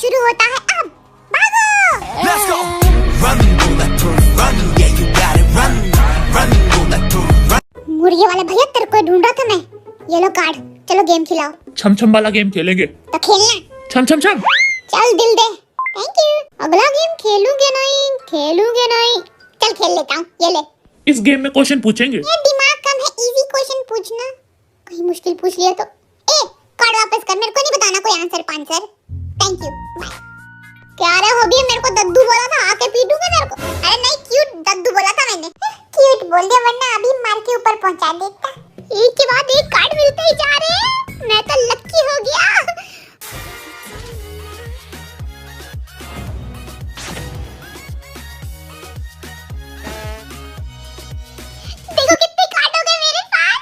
शुरू होता है अब। भागो। Let's go. Run, bulletproof, run. Yeah, you got it. Run, run, bulletproof, run. मुर्गे वाले भैया तेरे को ढूंढ रहा था मैं। ये लो कार्ड, चलो गेम खिलाओ। छम छम वाला गेम खेलेंगे। तो खेलना। छम छम छम। चल दिल दे। Thank you. अगला गेम खेलूंगे नहीं। चल खेल लेता हूँ, ये ले। इस गेम में क्वेश्चन पूछेंगे। ये दिमाग कम है, इजी क्वेश्चन पूछना। कहीं मुश्किल पूछ लिया तो कार्ड वापस कर, मेरे को नहीं बताना कोई आंसर पांसर। Thank you, bye. क्या रे होगी, मेरे को दद्दू बोला था, आके पीटूंगा तेरे को। अरे नहीं, क्यूट दद्दू बोला था मैंने। क्यूट बोल दिया, वरना अभी मार के ऊपर पहुंचा देता। एक के बाद एक कार्ड मिलते ही जा रहे हैं, मैं तो लक्की हो गया। देखो कितने कार्ड हो गए मेरे पास।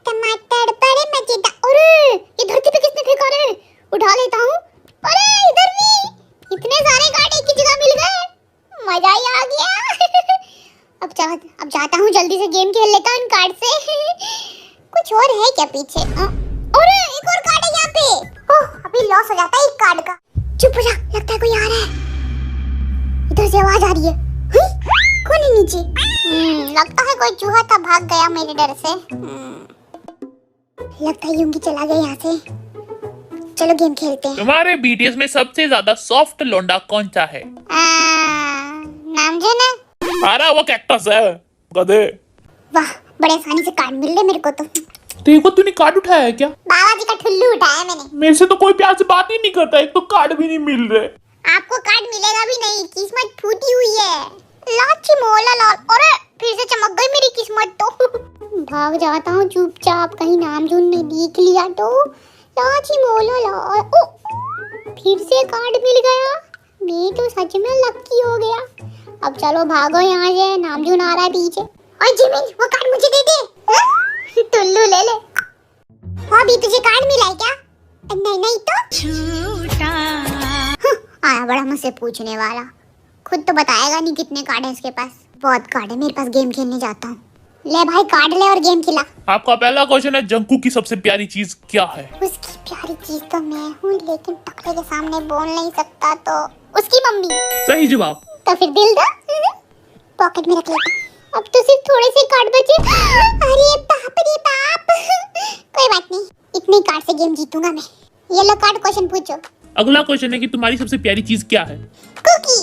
टमाटर बड़े मजेदार। अरे ये धरती पे किसने फेंका रे? उठा लेता हूँ। अरे इधर भी इतने सारे कार्ड एक ही जगह मिल गए, मजा ही आ गया। अब जाता हूँ, जल्दी से गेम खेल लेता हूँ इन कार्ड से। कुछ और है क्या पीछे? अरे एक और कार्ड है यहाँ पे। ओह, अभी लॉस हो जाता है एक कार्ड का। चुप हो जा, लगता है कोई आ रहा है। इधर से आवाज आ रही है। कौन है नीचे? लगता है कोई चूहा था, भाग गया मेरे डर से। लगता है यूंगी चला गया यहाँ से। चलो गेम खेलते हैं। तुम्हारे बीटीएस में सबसे ज्यादा सॉफ्ट लोंडा कौन सा है? नाम जो ना। अरे वो कैक्टस है, गधे। वाह, बड़े आसानी से कार्ड मिल रहे मेरे को तो। देखो तूने कार्ड उठाया है क्या? बाबा जी का ठुल्लू उठाया मैंने। मेरे से तो कोई प्यार से बात ही नहीं करता, एक तो कार्ड भी नहीं मिल रहे। आपको कार्ड मिलेगा भी नहीं, किस्मत फूटी हुई है। लाची मोला लाल। अरे फिर से चमक गई मेरी किस्मत तो। भाग जाता हूँ चुपचाप, कहीं नाम जून नहीं देख लिया तो। लाची मोला लाल। ओ, फिर से कार्ड मिल गया, मैं तो सच में लक्की हो गया। अब चलो भागो यहाँ से, नाम जून आ रहा है पीछे। ओए जिमिन, वो कार्ड मुझे दे दे। टुल्लू ले ले। हाँ भी तुझे कार्ड मिला है क्या? नहीं तो झूठा। आया बड़ा मुझसे पूछने वाला, खुद तो बताएगा नहीं कितने कार्ड है इसके पास। बहुत कार्ड है मेरे पास, गेम खेलने जाता हूँ। ले भाई कार्ड ले और गेम खिला। आपका पहला क्वेश्चन है, जंकू की सबसे प्यारी चीज क्या है? उसकी प्यारी चीज तो मैं हूँ, लेकिन टकले के सामने बोल नहीं सकता तो उसकी मम्मी। सही जवाब। तो फिर दिल दो। पॉकेट में रख लेता। अब तो सिर्फ थोड़े से कार्ड बचे। अरे बाप रे बाप। कोई बात नहीं, इतने कार्ड से गेम जीतूंगा मैं। ये लो कार्ड, क्वेश्चन पूछो। अगला क्वेश्चन है कि तुम्हारी सबसे प्यारी चीज क्या है? कुकी।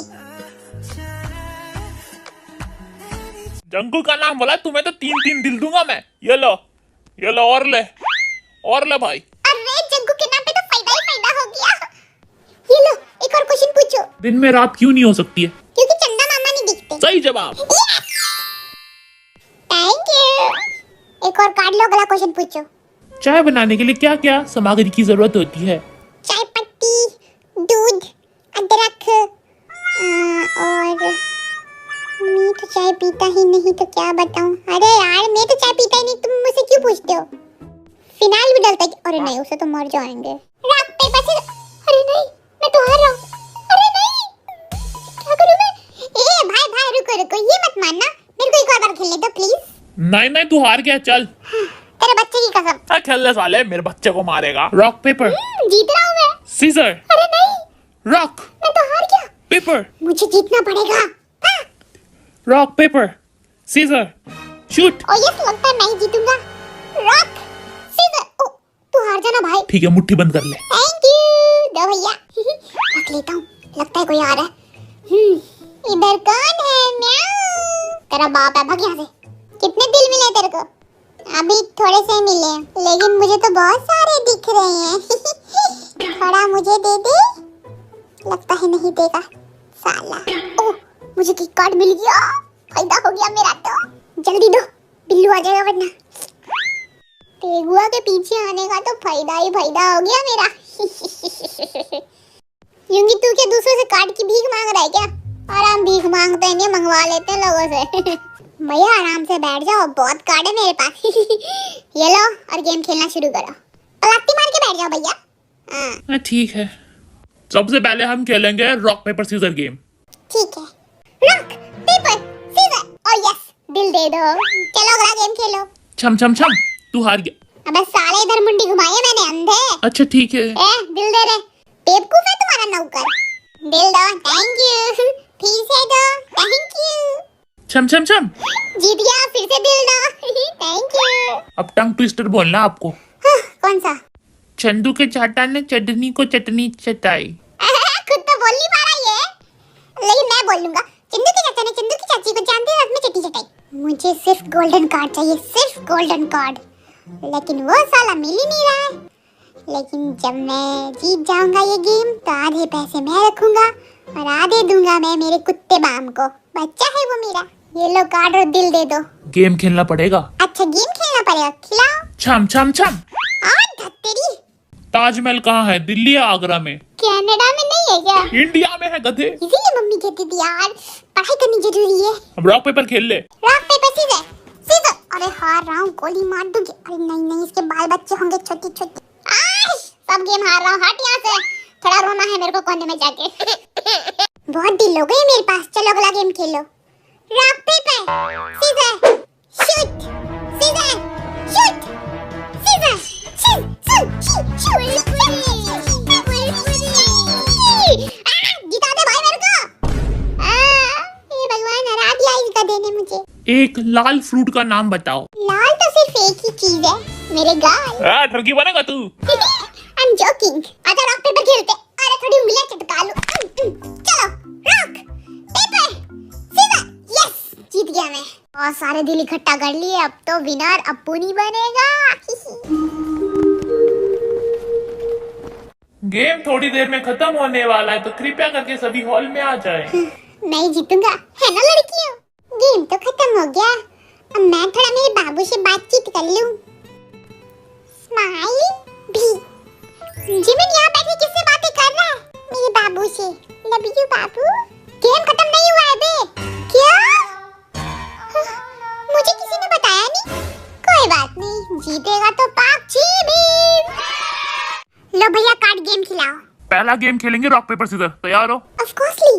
जंकू का नाम बोला, तुम्हें तो 3-3 दिल दूंगा मैं। ये लो और ले भाई। अरे जग्गू के नाम पे तो फायदा ही फायदा हो गया। ये लो एक और क्वेश्चन पूछो। दिन में रात क्यों नहीं हो सकती है? क्योंकि चंदा मामा नहीं दिखते। सही जवाब। Thank you. एक और कार्ड लो, अगला क्वेश्चन पूछो। चाय बनाने के लिए क्या क्या सामग्री की जरूरत होती है? चाय पत्ती, दूध, अदरक और मैं तो चाय पीता ही नहीं तो क्या बताऊं। अरे यार मैं तो चाय पीता ही नहीं, तुम मुझसे क्यों पूछते हो? फिनाइल भी डलता है। अरे नहीं, उससे तो मर जाएंगे। Rock paper scissor. अरे नहीं, मैं तो हार रहा हूँ। अरे नहीं, क्या करूँ मैं? ए भाई रुको, ये मत मानना, मेरे को एक और बार खेलने दो प्लीज। नहीं तू हार गया, चल। तेरे बच्चे की कसम। खेलने साले, मेरे बच्चे को मारेगा। रॉक पेपर जीत रहा हूँ मैं। सीजर। अरे नहीं, रॉक मैं तो हार गया। पेपर। मुझे जीतना पड़ेगा। Rock paper scissor shoot. और ये लगता है मैं ही जीतूंगा। Rock scissor. ओ, तू हार जाना भाई। ठीक है, मुट्ठी बंद कर ले। Thank you. दो भैया। रख लेता हूँ, लगता है कोई आ रहा है। इधर कौन है? म्याऊ। तेरा बाप है, भाग यहाँ से। कितने दिल मिले तेरे को? अभी थोड़े से मिले, लेकिन मुझे तो बहुत सारे दिख रहे हैं। थोड़ा मुझे दे दे। लगता है नहीं देगा साला। ओह, मुझे की कार्ड मिल गया, फायदा हो गया मेरा तो। जल्दी दो, बिल्लू आ जाएगा वरना। तेगुआ के पीछे आने का तो फायदा ही फायदा हो गया मेरा। यूंगी तू क्या दूसरों से कार्ड की भीख मांग रहा है क्या? आराम भीख मांगते हैं, मंगवा लेते हैं लोगों से। भैया आराम से बैठ जाओ, बहुत कार्ड है मेरे पास। ये लो और गेम खेलना शुरू करो। पलटी मार के बैठ जाओ भैया। हाँ ठीक है, सबसे पहले हम खेलेंगे रॉक पेपर सीजर गेम। ठीक है, रॉक पेपर सीजर। और यस, दिल दे दो। चलो अगला गेम खेलो। छम छम छम, तू हार गया। अबे साले, इधर मुंडी घुमाई है मैंने, अंधे। अच्छा ठीक है। दिल दे रहे। बेवकूफ है तुम्हारा तुम्हारा नौकर। दिल दो, थैंक यू। फिर से दो, थैंक यू। छम छम छम। जीत गया, फिर से दिल दो, थैंक यू। अब टंग ट्विस्टर बोलना आपको। हाँ, कौन सा? चंदू के चाटा ने चटनी को चटनी चटाई। खुद तो बोल नहीं पा रहा ये, लेकिन मैं बोल लूंगा। चंदू के चाचा ने चंदू की चाची को जानते हाथ में चट्टी चटाई। मुझे सिर्फ गोल्डन कार्ड चाहिए, सिर्फ गोल्डन कार्ड। लेकिन वो साला मिल ही नहीं रहा है। लेकिन जब मैं जीत जाऊंगा ये गेम तो आधे पैसे मैं रखूंगा और आधे दूंगा मैं मेरे कुत्ते बाम को। बच्चा है वो मेरा। ये लो कार्ड और दिल दे दो। गेम खेलना पड़ेगा। अच्छा गेम खेलना पड़ेगा, खिलाओ। छम छम छम। और धत्तेरी। ताजमहल कहाँ है, दिल्ली या आगरा में? कनाडा में नहीं है क्या? इंडिया में है गधे। इसीलिए मम्मी कहती थी यार पढ़ाई करनी जरूरी है। अब रॉक पेपर खेल ले। Rock paper scissor, scissor. अरे हार रहा हूँ, गोली मार दूंगी। अरे नहीं नहीं, इसके बाल बच्चे होंगे छोटे छोटे। सब गेम हार रहा हूँ, हट यहाँ से। थोड़ा रोना है मेरे को कोने में जाके। बहुत दिल हो गए मेरे पास। चलो अगला गेम खेलो। Rock paper scissor shoot, scissor shoot, scissor shoot, shoot, shoot, जिता दे भाई मेरे को। ये भगवान हरा दिया इसका देने मुझे। एक लाल फ्रूट का नाम बताओ। लाल तो सिर्फ एक ही चीज है, मेरे गाल। ठरकी बनेगा तू। I am joking. आजा रॉक पेपर खेलते। अरे थोड़ी उंगलियां चटका लो। चलो रॉक पेपर सीजर। यस, जीत गया मैं। बहुत सारे दिल इकट्ठा कर लिए। अब तो विनर अप्पू नहीं बनेगा। गेम थोड़ी देर में खत्म होने वाला है, तो कृपया करके सभी हॉल में आ जाएं। मैं ही जीतूंगा, है ना लड़कियों? गेम तो खत्म हो गया। अब मैं थोड़ा मेरे बाबू से बातचीत कर लूं। स्माइल भी। जिमिन यहाँ बैठे किससे बातें कर रहा है? मेरे बाबू से। Love you Babu. गेम खत्म नहीं हुआ है बे। क्या? मुझे किसी ने बताया नहीं। कोई बात नहीं, जीतेगा तो पाक जिमिन। लो भैया कार्ड गेम खिलाओ। पहला गेम खेलेंगे रॉक पेपर सीजर। तैयार हो? Of coursely.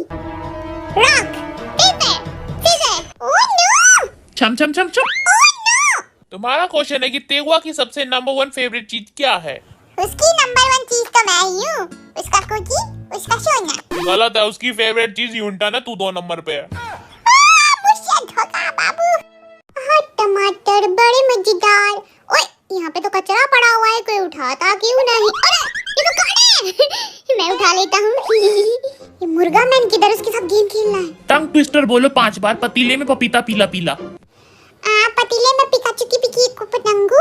Rock paper scissor. Oh no. छम छम छम छम। Oh no. तुम्हारा क्वेश्चन है कि तेगुआ की सबसे नंबर 1 फेवरेट चीज क्या है? उसकी नंबर 1 चीज तो मैं ही हूँ। उसका कुकी, उसका सोना। गलत है, उसकी फेवरेट चीज यूंटा ना, तू 2 नंबर पे है। मुझसे धोखा बाबू। हट टमाटर बड़े मजेदार। ओए यहाँ पे तो कचरा पड़ा हुआ है, कोई उठाता क्यों नहीं? अरे ये तो काढ़ा है। मैं उठा लेता हूँ। ये मुर्गा मैन किधर? उसके साथ गेम खेलना है। टंग ट्विस्टर बोलो 5 बार। पतीले में पपीता पीला पीला। पतीले में पिकाचू की पिकी को पतंगू।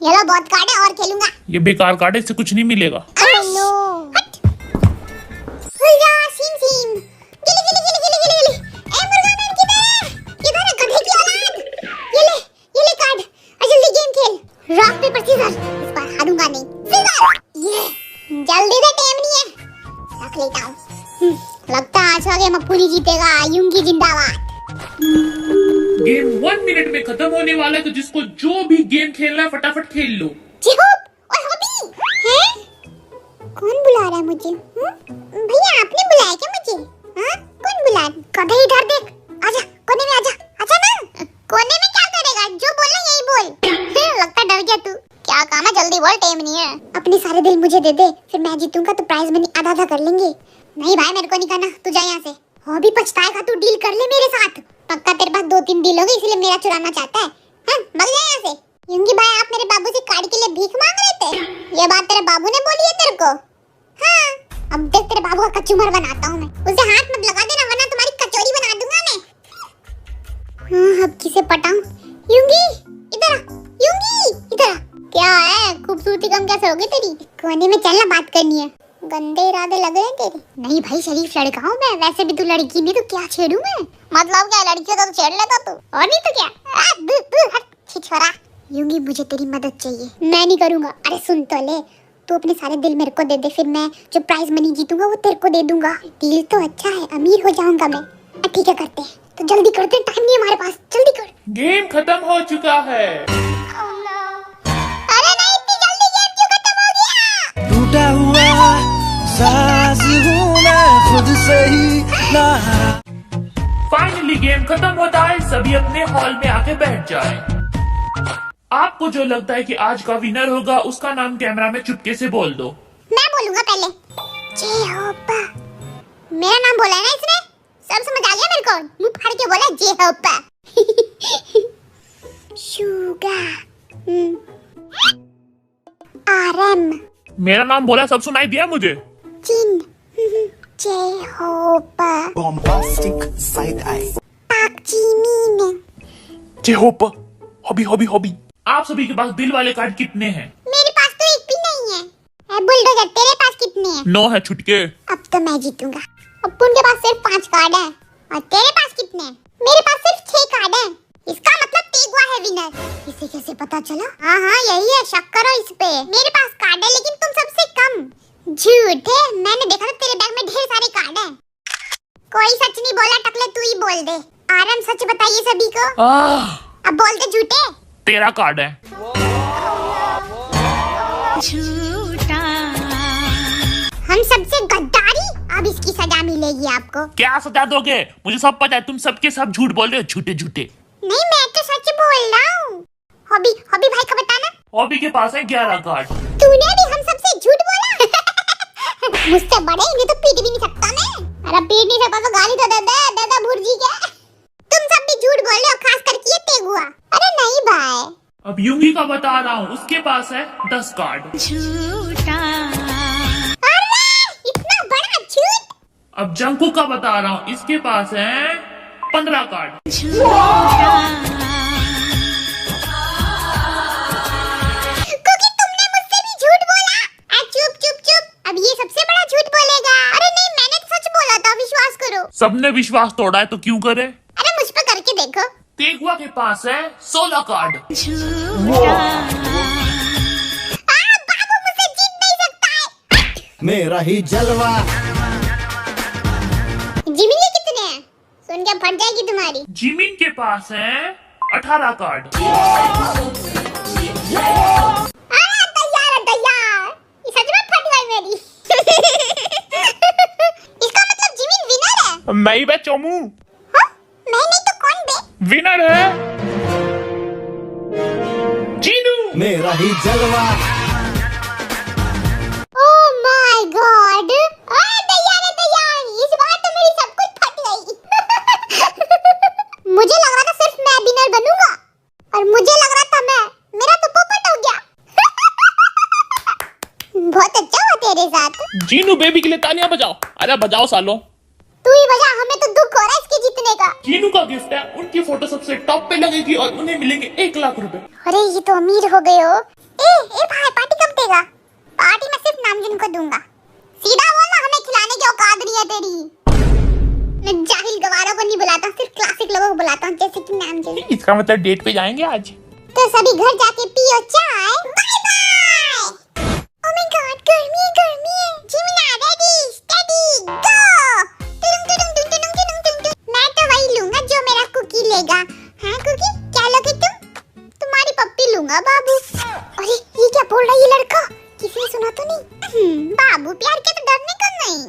ये लो बहुत कार्ड है, और खेलूंगा। ये बेकार कार्ड है, इससे कुछ नहीं मिलेगा। नो। हट। Hurrah SIM SIM. गिली गिली गिली गिली गिली गिली। ए मुर्गा मैन किधर है? किधर है गधे की औलाद? ये ले कार्ड। और जल्दी गेम खेल। Rock paper scissor. इस बार हारूंगा नहीं। सीजर। ये जल्दी दे, टाइम नहीं है। रख लेता हूँ। लगता है आज का गेम अप्पू नहीं जीतेगा। यूंगी जिंदाबाद। गेम 1 मिनट में खत्म होने वाला है, तो जिसको जो भी गेम खेलना है फटाफट खेल लो। चुप। और हबी हैं? कौन बुला रहा है मुझे? भैया आपने बुलाया क्या मुझे? हाँ कौन बुला? कभी इधर देख। आजा कोने में, आजा आजा ना। कोने में क्या करेगा? जो बोलना यही बोल। लगता डर गया तू। क्या काम है, जल्दी बोल, टाइम नहीं है। अपने सारे दिल मुझे दे दे, फिर मैं जीतूंगा तो प्राइज मनी आधा आधा कर लेंगे। नहीं भाई मेरे को नहीं करना, तू जा यहाँ से। हो भी पछताएगा तू, डील कर ले मेरे साथ। पक्का तेरे पास 2-3 डील होगी, इसलिए मेरा चुराना चाहता है। हाँ भाग जा यहाँ से। यूंगी भाई आप मेरे बाबू से कार्ड के लिए भीख मांग रहे थे? ये बात तेरे बाबू ने बोली है तेरे को? हाँ अब देख तेरे बाबू का कचूमर बनाता हूँ मैं। उसे हाथ मत लगा देना वरना तुम्हारी कचौरी बना दूंगा मैं। हाँ अब किसे पटाऊं? यूंगी इधर आ। यूंगी इधर आ। क्या है, खूबसूरती कम कैसे होगी तेरी? कोने में चलना, बात करनी है। गंदे इरादे लग रहे हैं तेरे। नहीं भाई शरीफ लड़का हूँ मैं। वैसे भी तू लड़की नहीं तो क्या छेड़ू मैं? मतलब क्या, लड़की तो छेड़ लेता तू, और नहीं तो क्या? छिछोरा। यूंगी मुझे तेरी मदद चाहिए। मैं नहीं करूँगा। अरे सुन तो ले, तू अपने सारे दिल मेरे को दे दे, फिर मैं जो प्राइज मनी जीतूंगा वो तेरे को दे दूंगा। डील तो अच्छा है, अमीर हो जाऊंगा मैं। ठीक है करते हैं, तो जल्दी करते हैं, टाइम नहीं हमारे पास, जल्दी कर। गेम खत्म हो चुका है। अरे नहीं, इतनी जल्दी गेम क्यों खत्म हो गया? टूटा हुआ साज हूँ मैं खुद से ही नाराज। फाइनली गेम खत्म होता है, सभी अपने हॉल में आके बैठ जाएं। आपको जो लगता है कि आज का विनर होगा उसका नाम कैमरा में चुपके से बोल दो। मैं बोलूंगा पहले। जय होप्पा। मेरा नाम बोला है ना इसने, सब समझ आ गया मेरे को। मुंह फाड़ के बोला जय होप्पा। शुगा। आरएम। मेरा नाम बोला, सब सुनाई दिया मुझे। जिन। जय होप्पा। Bombastic side eye. Park Jimin. J Hope Hobi Hobi Hobi. आप सभी के पास दिल वाले कार्ड कितने हैं? मेरे पास तो एक भी नहीं है। बुलडोजर तेरे पास कितने हैं? 9 है छुटके। अब तो मैं जीतूंगा। अपुन के पास सिर्फ 5 कार्ड हैं। और तेरे पास कितने हैं? मेरे पास सिर्फ 6 कार्ड हैं। इसका मतलब तेगुआ है विनर। इसे कैसे पता चला? हाँ यही है, शक करो इस पे। मेरे पास कार्ड है लेकिन तुम सबसे कम। झूठ है, मैंने देखा था तेरे बैग में ढेर सारे कार्ड हैं। कोई सच नहीं बोला, टकले तू ही बोल दे। आरएम सच बताइए सभी को। अब बोल दे झूठे। तेरा कार्ड है। हम सबसे गद्दारी, अब इसकी सजा मिलेगी आपको। क्या सजा दोगे? मुझे सब पता है, तुम सबके सब झूठ बोल रहे हो, झूठे झूठे। नहीं, मैं तो सच बोल रहा हूँ। हॉबी भाई को बताना। हॉबी के पास है 11 कार्ड। तूने भी हम सबसे झूठ बोला। मुझसे बड़े, इन्हें तो पीट भी नहीं सकता मैं। अरे पीट नहीं सकता तो गाली तो दे दे, दादा भुर्जी के। तुम सब भी झूठ बोल रहे हो, खास करके ये तेगुआ। अरे नहीं भाई। अब यूंगी का बता रहा हूँ, उसके पास है 10 कार्ड। अरे इतना बड़ा झूठ। अब जंकू का बता रहा हूँ, इसके पास है 15 कार्ड। क्योंकि तुमने मुझसे भी झूठ बोला। चुप। अब ये सबसे बड़ा झूठ बोलेगा। अरे नहीं, मैंने तो सच बोला था, विश्वास करो। सबने विश्वास तोड़ा है तो क्यों करे? अरे मुझ पे करके देखो। तेगुआ के पास है 16 कार्ड। बाबू मुझसे जीत नहीं सकता है। मेरा ही जलवा। जिमिन के कितने हैं? सुन के फट जाएगी तुम्हारी। जिमिन के पास है 18 कार्ड। तैयार। ये सच में फट गई मेरी। इसका मतलब जिमिन विनर है। मैं ही बे चोमू। हाँ? मैं नहीं तो कौन बे? विनर है जीनू। मेरा ही जलवा। ओह माय गॉड। तैयार। इस बार तो मेरी सब कुछ फट गई। मुझे लग रहा था सिर्फ मैं विनर बनूंगा, और मुझे लग रहा था मेरा तो पोपट हो गया। बहुत अच्छा हुआ तेरे साथ। जीनू बेबी के लिए तालियां बजाओ। अरे बजाओ सालो। तू ही बजा, हमें तो दुख हो रहा है इसके जीतने का। जीनू का गिफ्ट है, उनकी फोटो सबसे टॉप पे लगेगी और उन्हें मिलेंगे 1 लाख रुपए। अरे ये तो अमीर हो गए हो। ए भाई, पार्टी कब देगा? पार्टी मैं सिर्फ नामजुन को दूंगा। सीधा बोलना, हमें खिलाने की औकात नहीं है तेरी। मैं जाहिल गवारों को नहीं बुलाता, सिर्फ क्लासिक लोगों को बुलाता हूँ, जैसे कि नामजुन। इसका मतलब डेट पे जाएंगे आज। तो सभी घर जाके पियो चाय। Bye bye. Oh my god, गर्मी है। जिमिन आ रेडी, स्टेडी, गो। मैं तो वही लूंगा जो मेरा कुकी लेगा। हाँ कुकी, क्या लोगे तुम? तुम्हारी पप्पी लूंगा बाबू। अरे ये क्या बोल रहा है ये लड़का? किसी ने सुना तो नहीं? बाबू प्यार के तो डरने का नहीं।